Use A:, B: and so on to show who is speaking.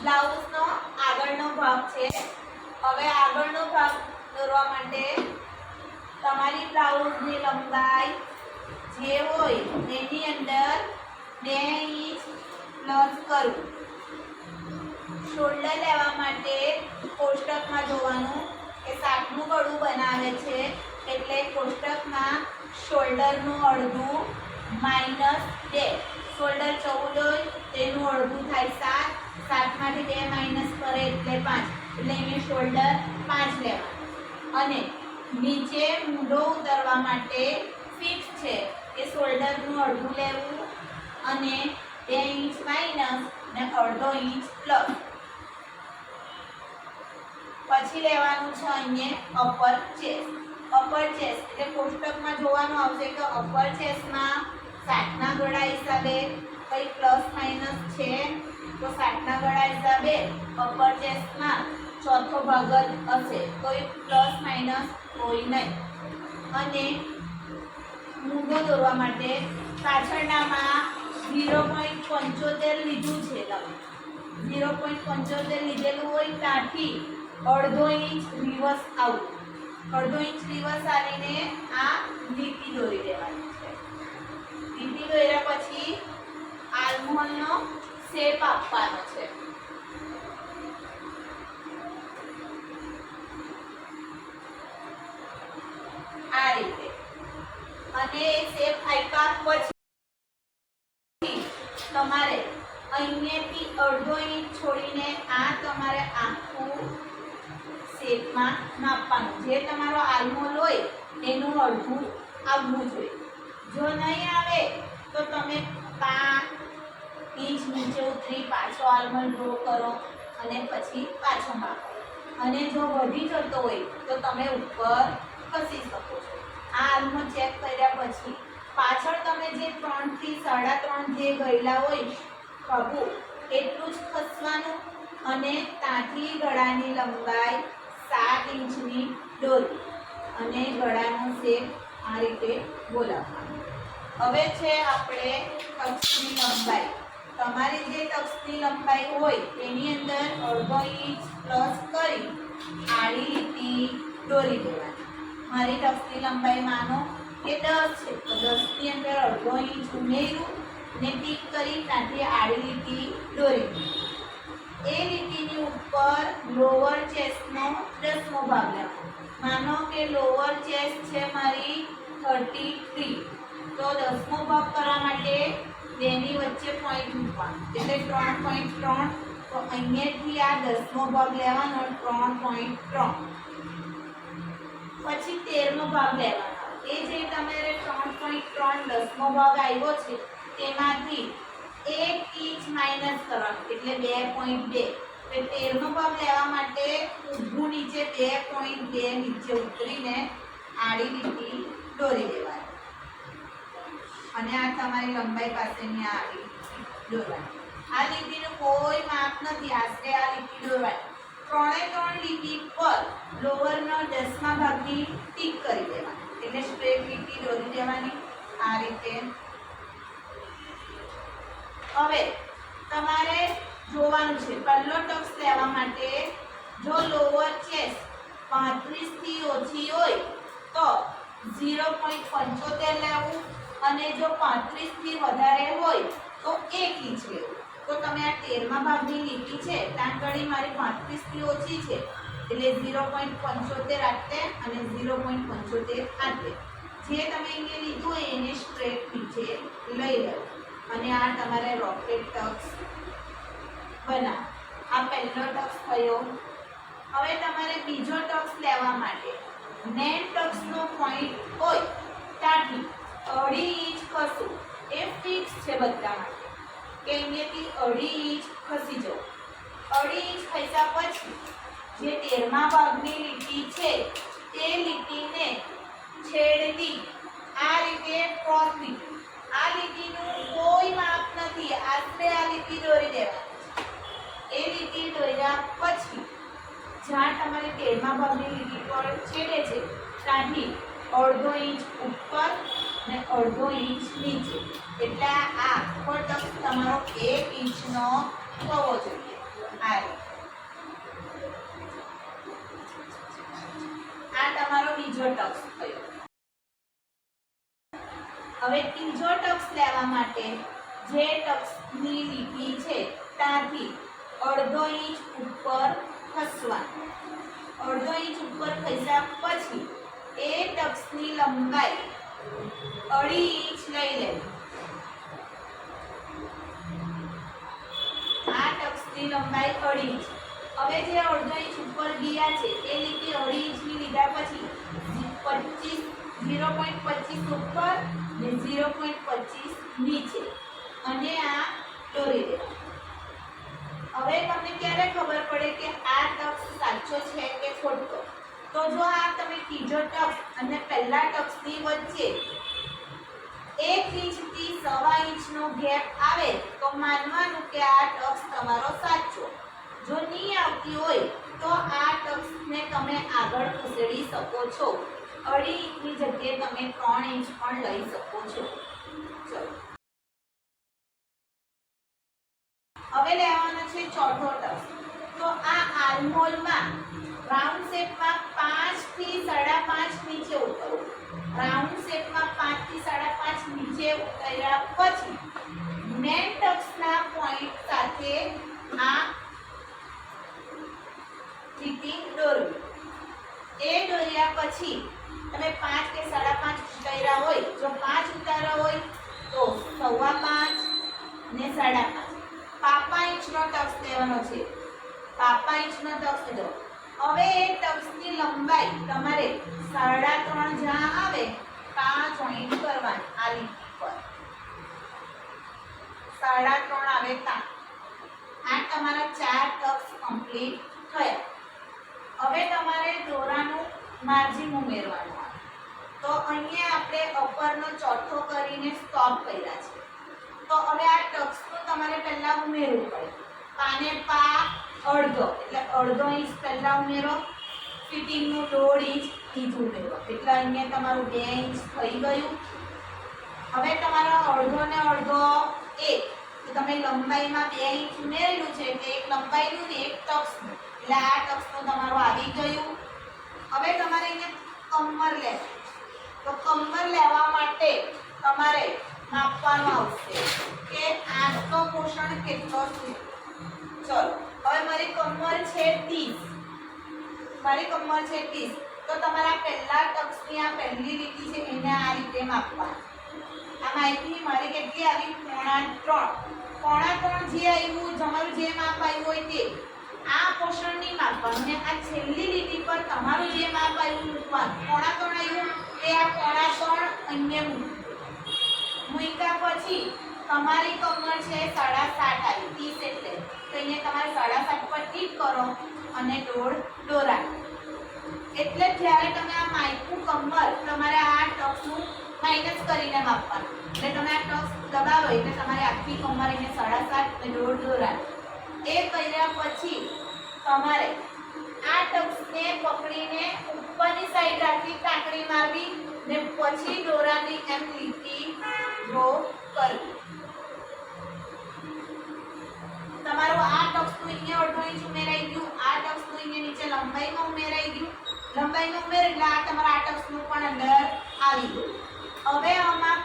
A: બ્લાઉઝનો આગળનો ભાગ છે. હવે આગળનો ભાગ દોરવા માટે તમારી બ્લાઉઝની લંબાઈ જે હોય એની અંદર 2 ઇંચ પ્લસ કરું. શોલ્ડર લેવા માટે કોષ્ટકમાં જોવાનું કે 60નું ગળું બનાવે છે એટલે કોષ્ટકમાં શોલ્ડરનું અડધું -2. શોલ્ડર 14 હોય તેનું અડધું થાય 7. 7માંથી 2 માઇનસ કરે એટલે 5. એટલે અહીંયા શોલ્ડર 5 લેવાનું. અને નીચે મૂંઢો ઉતારવા માટે ફિક્સ છે કે શોલ્ડરનું અડધું લેવું અને 2 ઇંચ માઇનસ ને અડધો ઇંચ પ્લસ. પછી લેવાનું છે અહીંયા અપર ચેસ્ટ. અપર ચેસ્ટ એટલે કોષ્ટકમાં જોવાનું આવશે કે અપર ચેસ્ટમાં 60ના ગળા હિસાબે કઈ પ્લસ માઇનસ છે તો 60ના ગળા હિસાબે અપર ચેસ્ટમાં ચોથો ભાગ જ હશે, કોઈ પ્લસ માઇનસ કોઈ નહીં. અને મૂંઢો દોરવા માટે પાછળનામાં 0.75 લીધું છે. તમે 0.75 લીધેલું હોય ત્યાંથી અડધો ઇંચ રિવર્સ આવું. અડધો ઇંચ રિવર્સ આવીને આ લીટી દોરી દેવાની છે. લીટી દોર્યા પછી આર્મહોલનો શેપ આપવાનો છે. આ રીતે. અને શેપ આપ્યા પછી તમારે અહીંયાથી અડધો ઇંચ છોડીને આ તમારે આખું શેપમાં માપવાનું. જે તમારો આર્મહોલ હોય એનું અડધું આવવું જોઈએ. જો નહીં આવે તો તમે 5 ઇંચ નીચે ઉતરી પાછો આર્મહોલ ડ્રો કરો અને પછી પાછો માપો. અને જો વધી જતો હોય તો તમે ઉપર ખસી શકો છો. આ આર્મહોલ ચેક કર્યા પછી પાછળ તમે જે 3 થી 3.5 જે ગયેલા હોય ખભું એટલું જ ખસવાનું. અને ત્યાંથી ગળાની લંબાઈ 7 ઇંચની દોરી અને ગળાનો શેપ આ રીતે બોલાવવાનો. હવે છે આપણે ટક્સની લંબાઈ. તમારી જે ટક્સની લંબાઈ હોય તેની અંદર અડધો ઇંચ પ્લસ કરી આડી લીટી દોરી દેવાની. મારી ટક્સની લંબાઈ માનો કે 10 છે તો 10ની અંદર અડધો ઇંચ ઉમેર્યું ને ટીક કરી ત્યાંથી આડી લીટી દોરી. એ લીટીની ઉપર લોઅર ચેસ્ટનો 10મો ભાગ લેવો. માનો કે લોઅર ચેસ્ટ છે મારી 33 તો 10મો ભાગ કરવા માટે બેની વચ્ચે પોઈન્ટ મૂકવાનો એટલે 3.3. તો અહીંયાથી આ 10મો ભાગ લેવાનો 3.3. પછી 13મો ભાગ લેવાનો. એ જે તમારે 3.3 10મો ભાગ આવ્યો છે તેમાંથી 1 ઇંચ માઇનસ કરવાનું એટલે 2.2. એટલે 13મો ભાગ લેવા માટે ઊભું નીચે 2.2 નીચે ઉતરીને આડી લીટી દોરી દેવાની. અને આ તમારી લંબાઈ પાસેની આડી દોરવાની. આ લીટીનું કોઈ માપ નથી, આશરે આ લીટી દોરવાની. 3 લીટી પર લોઅરનો 10મા ભાગની ટીક કરી દેવાની એટલે સ્ટ્રેટ લીટી દોરી દેવાની આ રીતે. હવે તમારે જોવાનું છે પહેલો ટક્સ લેવા માટે જો લોઅર ચેસ્ટ 35 થી ઓછી હોય તો 0.75 લેવું અને જો 35 થી વધારે હોય તો 1 ઇંચ લેવું. તો તમે આ 13મા ભાગની લીટી છે ત્યાં આગળ મારી 35 થી ઓછી છે એટલે 0.75 આપતે અને 0.75 આપતે. જે તમે અહીંયા લીધું હોય એને સ્ટ્રેટ નીચે લઈ લેવું. અને આ તમારે રોકેટ ટક્સ બનાવો. આ પહેલો ટક્સ થયો. હવે તમારે બીજો ટક્સ લેવા માટે મેન ટક્સનો પોઈન્ટ હોય ત્યાંથી 2.5 ઇંચ ખસું એ ફિક્સ છે બધા માટે કે અહીંયાથી 2.5 ઇંચ ખસી જાઓ. 2.5 ઇંચ ખસ્યા પછી જે 13મા ભાગની લીટી છે તે લીટીને છેડતી આ રીતે ક્રોસ લીટી. આ લીટીનું કોઈ માપ નથી, આશરે આ લીટી દોરી દેવાની. એ લીટી દોર્યા પછી જ્યાં તમારી 13મા ભાગની લીટી પર છેડે છે ત્યાંથી 1/2 ઇંચ ઉપર ને 1/2 ઇંચ નીચે એટલે આ આખો ટક્સ તમારો 1 ઇંચનો થવો જોઈએ. આ તમારો બીજો ટક્સ થયો. હવે ત્રીજો ટક્સ લેવા માટે જે ટક્સની લીટી છે ત્યાંથી અડધો ઇંચ ઉપર ખસવાનું. અડધો ઇંચ ઉપર ખસ્યા પછી એ ટક્સની લંબાઈ 2.5 ઇંચ લઈ લેવી. આ ટક્સની લંબાઈ 2.5 ઇંચ. હવે જે અડધો ઇંચ ઉપર ગયા છે એ લીટી 2.5 ઇંચની લીધા પછી 0.25 ઉપર ને 0.25 નીચે અને આ દોરી દેવા. હવે તમને ક્યારે ખબર પડે કે આ ટક્સ સાચો છે કે ખોટો? તો જો આ તમે ત્રીજો ટક્સ અને પહેલા ટક્સની વચ્ચે 1 ઇંચથી 1.25 ઇંચનો ગેપ આવે તો માનવાનું કે આ ટક્સ તમારો સાચો. જો નહીં આવતી હોય તો આ ટક્સને તમે આગળ ખસેડી શકો છો. 2.5 ઇંચની જગ્યાએ તમે 3 ઇંચ પણ લઈ શકો છો. ચલો હવે લેવાનો છે ચોથો ટક્સ. તો આ આર્મહોલમાં રાઉન્ડ શેપમાં 5 થી 5.5 નીચે ઉતરો. રાઉન્ડ શેપમાં 5 થી 5.5 નીચે ઉતર્યા પછી મેન ટક્સના પોઈન્ટ સાથે આ લીટી દોરવી. એ દોર્યા પછી તમે 5 કે 5.5 ઉતાર્યા હોય, જો 5 ઉતાર્યા હોય તો 5.25 ને 5.5 પાપા ઇંચનો ટક્સ લેવાનો છે. પાપા ઇંચનો ટક્સ લીધો. હવે એ ટક્સની લંબાઈ તમારે 3.5 જ્યાં આવે ત્યાં જોઈન્ટ કરવાની. આ લીટી પર 3.5 આવે ત્યાં. આ તમારા 4 ટક્સ કમ્પ્લીટ થયા. હવે તમારે દોરાનું માર્જિન ઉમેરવાનું આવે. તો અહીંયા આપણે અપરનો ચોથો કરીને સ્ટોપ કર્યા છે. તો હવે આ ટક્સનું તમારે પહેલા ઉમેરવું પડે. પાને પા અડધો એટલે 1.5 ઇંચ પહેલા ઉમેરો. ફિટિંગનું 1.5 ઇંચ બીજું ઉમેરો એટલે અહીંયા તમારું 2 ઇંચ થઈ ગયું. હવે તમારો અડધો ને અડધો 1 તો તમે લંબાઈમાં 2 ઇંચ ઉમેરેલું છે એટલે એક લંબાઈનું ને એક ટક્સનું એટલે આ ટક્સનું તમારું આવી ગયું. હવે તમારે અહીંયા કમર લેવું. તો કમર લેવા માટે તમારે માપવાનું આવશે કે આંખનો પોષણ કેટલો છે. ચલો હવે મારી કમર છે 30. મારી કમર છે 30 તો તમારા પહેલા ટક્સની આ પહેલી લીટી છે એને આ રીતે માપવાની. આ માહિતી મારી કેટલી આવી? 3.5 જે આવ્યું તમારું જે માપ આવ્યું હોય તે આ પોષણ નહીં માપવાનું ને આ છેલ્લી લીટી પર તમારું જે માપ આવ્યું મૂકવાનું. 3.5 આવ્યું એ આ 3.5 અહીંયા મૂક્યા પછી તમારી કમર છે 7.5 આવી 30 એટલે તો અહીંયા તમારે 7.5 પર ટીક કરો અને દોરા. એટલે જ્યારે તમે આ માયકું કમર તમારે આ ટક્સનું માઇનસ કરીને માપવાનું. એટલે તમે આ ટક્સ દબાવો એટલે તમારે આખી કમર એને 7.5 અને દોરા. એ કર્યા પછી તમારે આ ટક્સને પકડીને ઉપરની સાઈડ રાખી કાંકરી મારવી ને પછી દોરાની એમ લીટી ડ્રો કરવી. તમારું આ ટક્સનું અહીંયા 1.5 ઇંચ ઉમેરાઈ ગયું. આ ટક્સનું અહીંયા નીચે લંબાઈમાં ઉમેરાઈ ગયું. લંબાઈમાં ઉમેર એટલે આ તમારા આ ટક્સનું પણ અંદર આવી ગયું. હવે આમાં